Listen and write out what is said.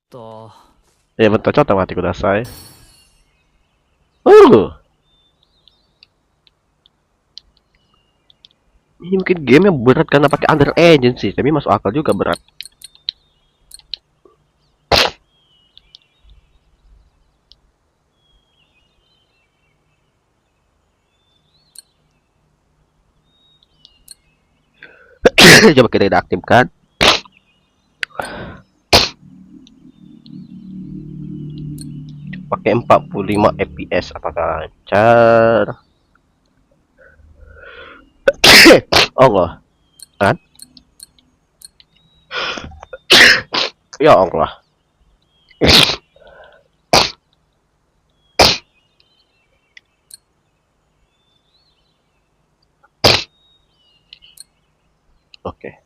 と、bentar, coba mati kudasai. Ini mungkin game yang berat karena pakai Under Engine sih, tapi masuk akal juga berat. Coba kita tidak aktifkan. Pakai 45 fps apakah lancar? Allah, kan? Ya Allah. Oke.